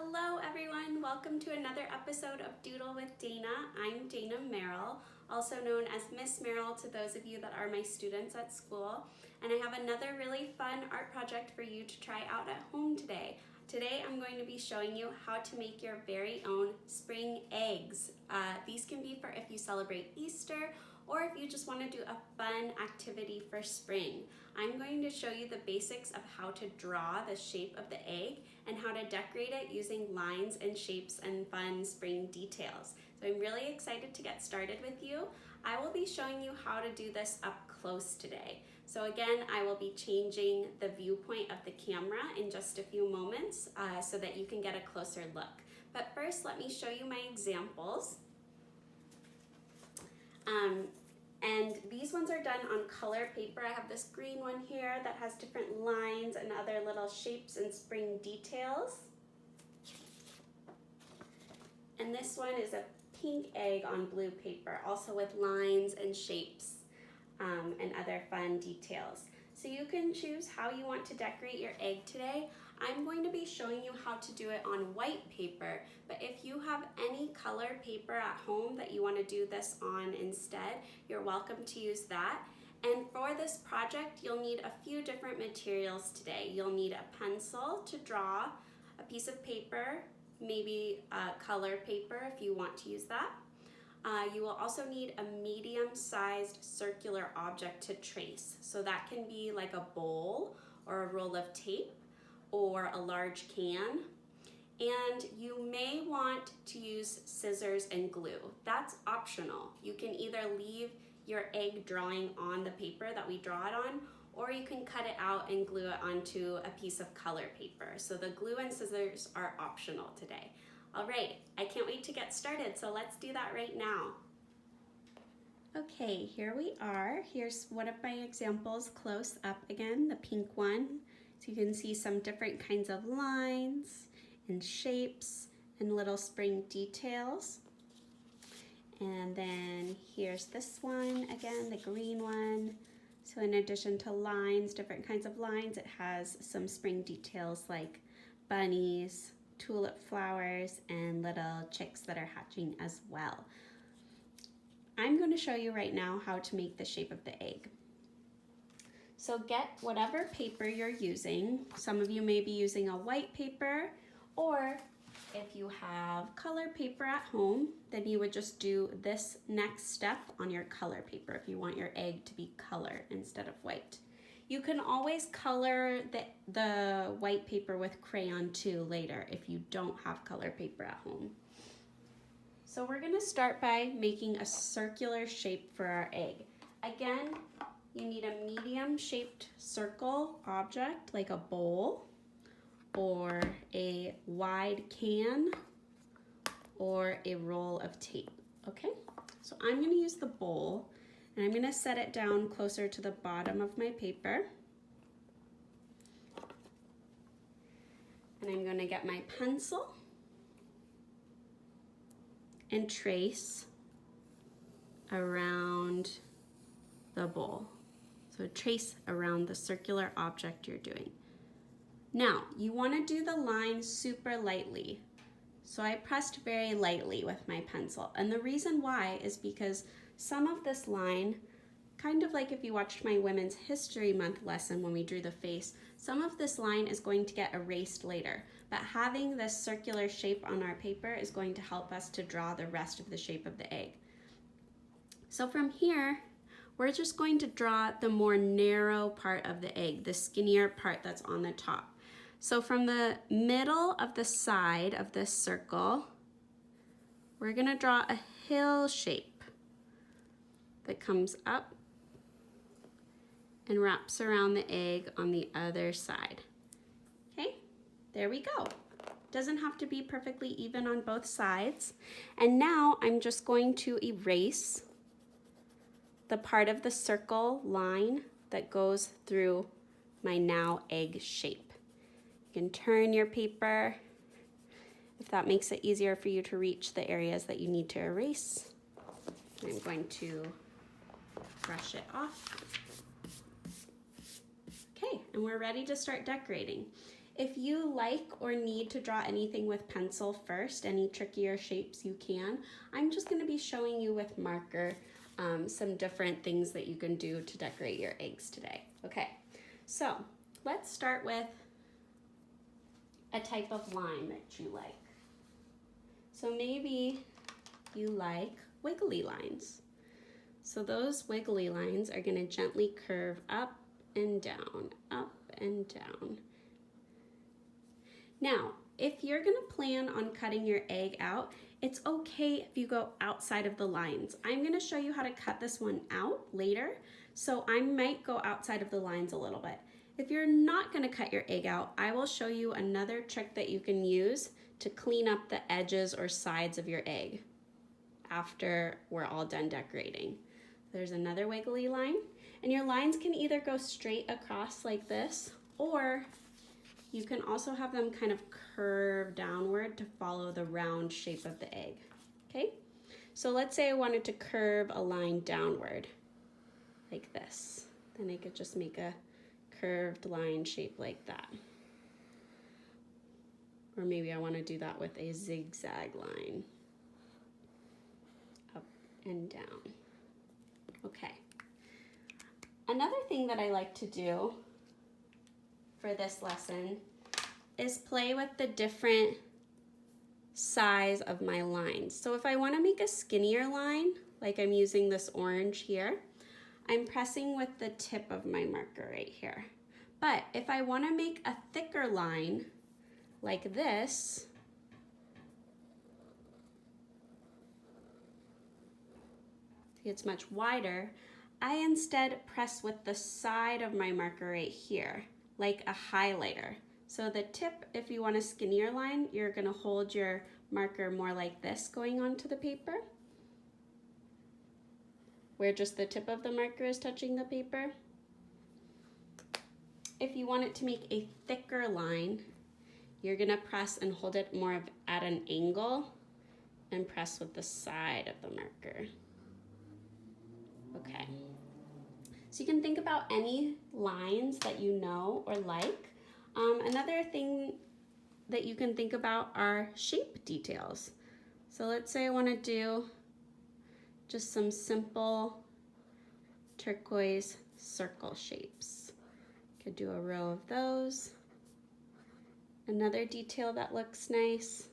Hello everyone, welcome to another episode of Doodle with Dana. I'm Dana Merrill, also known as Miss Merrill to those of you that are my students at school. And I have another really fun art project for you to try out at home today. Today I'm going to be showing you how to make your very own spring eggs. These can be for if you celebrate Easter or if you just want to do a fun activity for spring. I'm going to show you the basics of how to draw the shape of the egg and how to decorate it using lines and shapes and fun spring details. So I'm really excited to get started with you. I will be showing you how to do this up close today. So again, I will be changing the viewpoint of the camera in just a few moments so that you can get a closer look. But first, let me show you my examples. And these ones are done on color paper. I have this green one here that has different lines and other little shapes and spring details. And this one is a pink egg on blue paper, also with lines and shapes and other fun details. So you can choose how you want to decorate your egg today. I'm going to be showing you how to do it on white paper, but if you have any color paper at home that you want to do this on instead, you're welcome to use that. And for this project, you'll need a few different materials today. You'll need a pencil to draw, a piece of paper, maybe color paper if you want to use that. You will also need a medium-sized circular object to trace. So that can be like a bowl or a roll of tape or a large can. And you may want to use scissors and glue. That's optional. You can either leave your egg drawing on the paper that we draw it on, or you can cut it out and glue it onto a piece of color paper. So the glue and scissors are optional today. All right, I can't wait to get started, so let's do that right now. Okay, here we are. Here's one of my examples close up again, the pink one. So you can see some different kinds of lines and shapes and little spring details. And then here's this one again, the green one. So in addition to lines, different kinds of lines, it has some spring details like bunnies, tulip flowers, and little chicks that are hatching as well. I'm going to show you right now how to make the shape of the egg. So get whatever paper you're using. Some of you may be using a white paper, or if you have color paper at home, then you would just do this next step on your color paper if you want your egg to be color instead of white. You can always color the white paper with crayon too later if you don't have color paper at home. So we're gonna start by making a circular shape for our egg. Again, you need a medium shaped circle object like a bowl or a wide can or a roll of tape, okay? So I'm gonna use the bowl and I'm gonna set it down closer to the bottom of my paper. And I'm gonna get my pencil and trace around the bowl. So trace around the circular object you're doing. Now, you wanna do the line super lightly. So I pressed very lightly with my pencil. And the reason why is because some of this line, kind of like if you watched my Women's History Month lesson when we drew the face, some of this line is going to get erased later. But having this circular shape on our paper is going to help us to draw the rest of the shape of the egg. So from here, we're just going to draw the more narrow part of the egg, the skinnier part that's on the top. So from the middle of the side of this circle, we're gonna draw a hill shape that comes up and wraps around the egg on the other side. Okay, there we go. Doesn't have to be perfectly even on both sides. And now I'm just going to erase the part of the circle line that goes through my now egg shape. You can turn your paper if that makes it easier for you to reach the areas that you need to erase. I'm going to brush it off. Okay, and we're ready to start decorating. If you like or need to draw anything with pencil first, any trickier shapes you can, I'm just going to be showing you with marker some different things that you can do to decorate your eggs today. Okay, so let's start with a type of line that you like. So maybe you like wiggly lines. So those wiggly lines are going to gently curve up and down, up and down. Now, if you're going to plan on cutting your egg out, it's okay if you go outside of the lines. I'm going to show you how to cut this one out later, so I might go outside of the lines a little bit. If you're not going to cut your egg out, I will show you another trick that you can use to clean up the edges or sides of your egg after we're all done decorating. There's another wiggly line, and your lines can either go straight across like this, or you can also have them kind of curve downward to follow the round shape of the egg, okay? So let's say I wanted to curve a line downward like this. Then I could just make a curved line shape like that. Or maybe I want to do that with a zigzag line. Up and down. Okay. Another thing that I like to do for this lesson is play with the different size of my lines. So if I want to make a skinnier line, like I'm using this orange here, I'm pressing with the tip of my marker right here. But if I want to make a thicker line like this, see it's much wider, I instead press with the side of my marker right here, like a highlighter. So the tip, if you want a skinnier line, you're going to hold your marker more like this going onto the paper, where just the tip of the marker is touching the paper. If you want it to make a thicker line, you're going to press and hold it more at an angle and press with the side of the marker. Okay. So you can think about any lines that you know or like. Another thing that you can think about are shape details. So let's say I want to do just some simple turquoise circle shapes. Could do a row of those. Another detail that looks nice.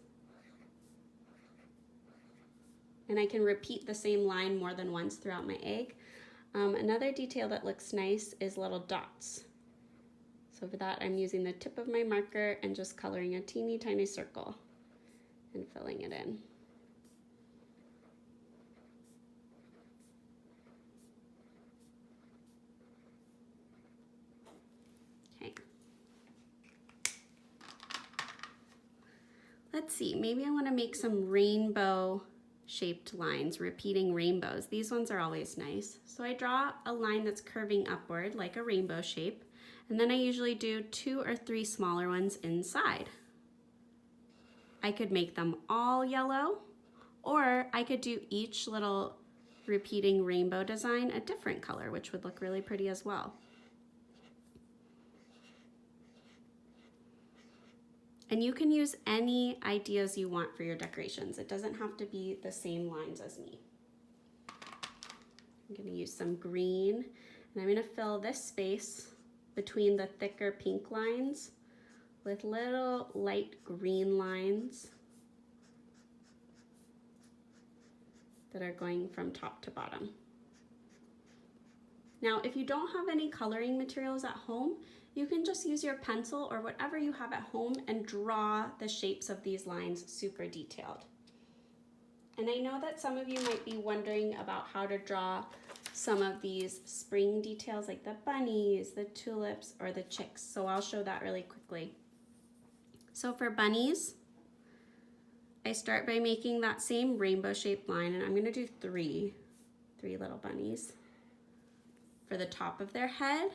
And I can repeat the same line more than once throughout my egg. Another detail that looks nice is little dots. So for that, I'm using the tip of my marker and just coloring a teeny tiny circle and filling it in. Okay. Let's see, maybe I want to make some rainbow shaped lines, repeating rainbows. These ones are always nice. So I draw a line that's curving upward like a rainbow shape, and then I usually do 2 or 3 smaller ones inside. I could make them all yellow, or I could do each little repeating rainbow design a different color, which would look really pretty as well. And you can use any ideas you want for your decorations. It doesn't have to be the same lines as me. I'm going to use some green, and I'm going to fill this space between the thicker pink lines with little light green lines that are going from top to bottom. Now, if you don't have any coloring materials at home, you can just use your pencil or whatever you have at home and draw the shapes of these lines super detailed. And I know that some of you might be wondering about how to draw some of these spring details like the bunnies, the tulips, or the chicks. So I'll show that really quickly. So for bunnies, I start by making that same rainbow shaped line, and I'm going to do three little bunnies for the top of their head.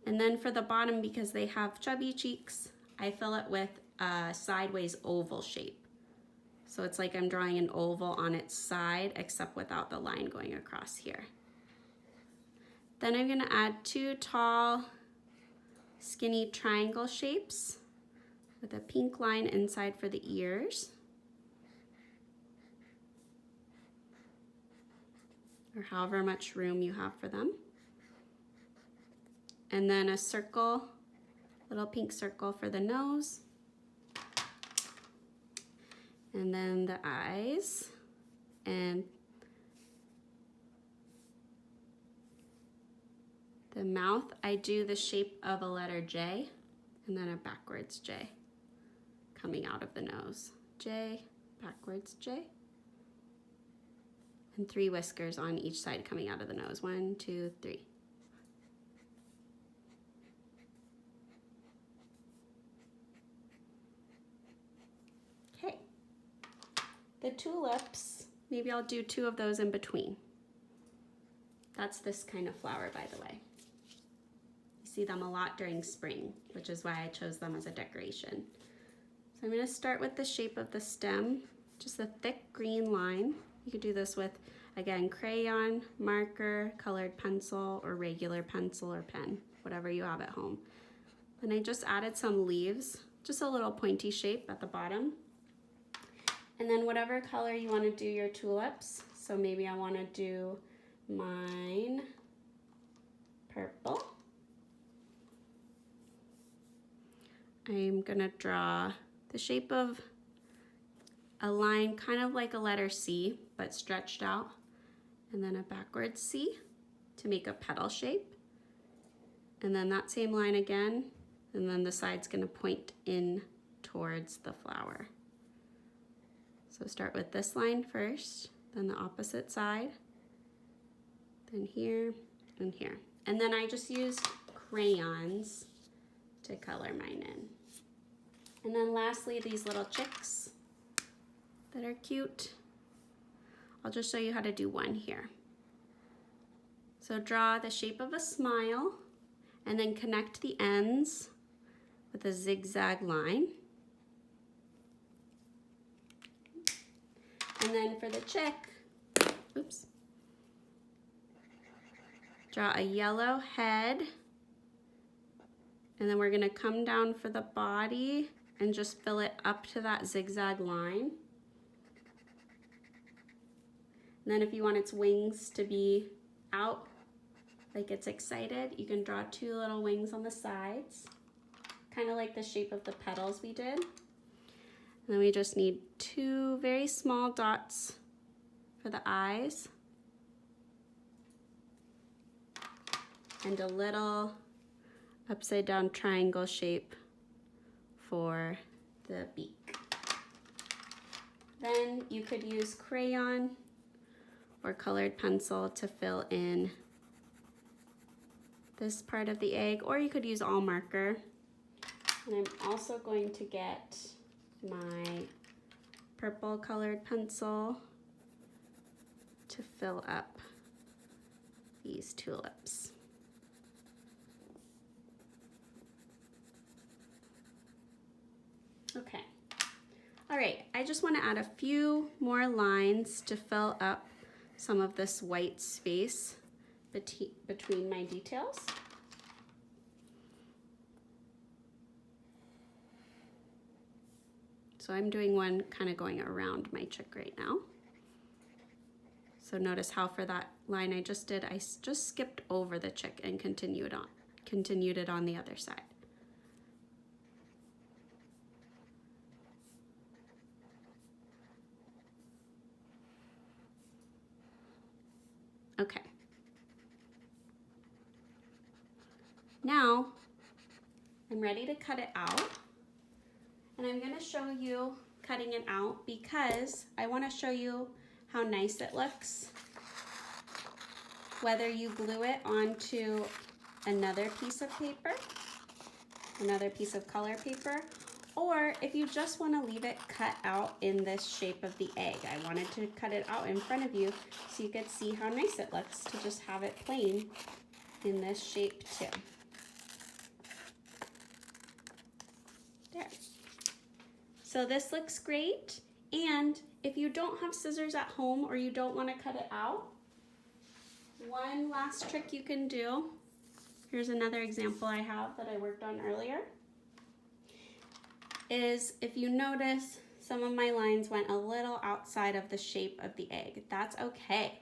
And then for the bottom, because they have chubby cheeks, I fill it with a sideways oval shape. So it's like I'm drawing an oval on its side, except without the line going across here. Then I'm going to add 2 tall skinny triangle shapes with a pink line inside for the ears. Or however much room you have for them. And then a circle, little pink circle for the nose. And then the eyes. And the mouth, I do the shape of a letter J and then a backwards J coming out of the nose. J, backwards J. And 3 whiskers on each side coming out of the nose. 1, 2, 3. Okay. The tulips, maybe I'll do 2 of those in between. That's this kind of flower, by the way. You see them a lot during spring, which is why I chose them as a decoration. So I'm going to start with the shape of the stem, just a thick green line. You could do this with, again, crayon, marker, colored pencil, or regular pencil or pen, whatever you have at home. Then I just added some leaves, just a little pointy shape at the bottom. And then whatever color you want to do your tulips. So maybe I want to do mine purple. I'm going to draw the shape of a line kind of like a letter C, but stretched out, and then a backwards C to make a petal shape. And then that same line again, and then the side's gonna point in towards the flower. So start with this line first, then the opposite side, then here and here. And then I just used crayons to color mine in. And then lastly, these little chicks that are cute. I'll just show you how to do one here. So draw the shape of a smile and then connect the ends with a zigzag line. And then for the chick, oops, draw a yellow head, and then we're gonna come down for the body and just fill it up to that zigzag line. And then if you want its wings to be out, like it's excited, you can draw 2 little wings on the sides, kind of like the shape of the petals we did. And then we just need 2 very small dots for the eyes. And a little upside down triangle shape for the beak. Then you could use crayon or colored pencil to fill in this part of the egg, or you could use all marker. And I'm also going to get my purple colored pencil to fill up these tulips. Okay. All right, I just want to add a few more lines to fill up some of this white space between my details. So I'm doing one kind of going around my chick right now. So notice how for that line I just did, I just skipped over the chick and continued it on the other side. Okay. Now, I'm ready to cut it out. And I'm going to show you cutting it out because I want to show you how nice it looks. Whether you glue it onto another piece of paper, another piece of color paper, or if you just want to leave it cut out in this shape of the egg. I wanted to cut it out in front of you so you could see how nice it looks to just have it plain in this shape too. There. So this looks great, and if you don't have scissors at home or you don't want to cut it out, one last trick you can do Here's another example I have that I worked on earlier. Is if you notice, some of my lines went a little outside of the shape of the egg. That's okay.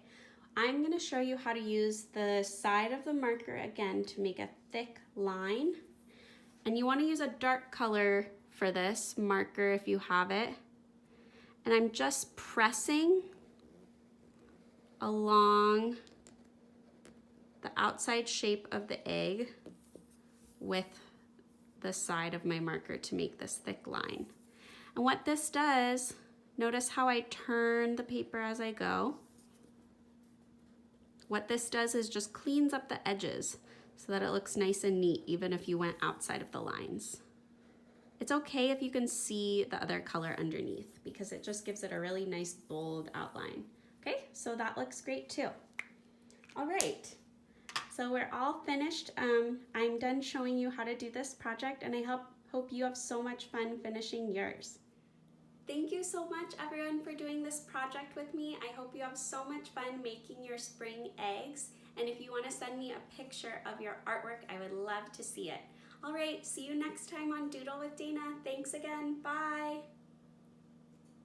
I'm going to show you how to use the side of the marker again to make a thick line. And you want to use a dark color for this marker if you have it. And I'm just pressing along the outside shape of the egg with the side of my marker to make this thick line. And what this does, notice how I turn the paper as I go. What this does is just cleans up the edges so that it looks nice and neat even if you went outside of the lines. It's okay if you can see the other color underneath because it just gives it a really nice bold outline. Okay, so that looks great too. All right, so we're all finished. I'm done showing you how to do this project and I hope you have so much fun finishing yours. Thank you so much everyone for doing this project with me. I hope you have so much fun making your spring eggs. And if you want to send me a picture of your artwork, I would love to see it. All right, see you next time on Doodle with Dana. Thanks again, bye.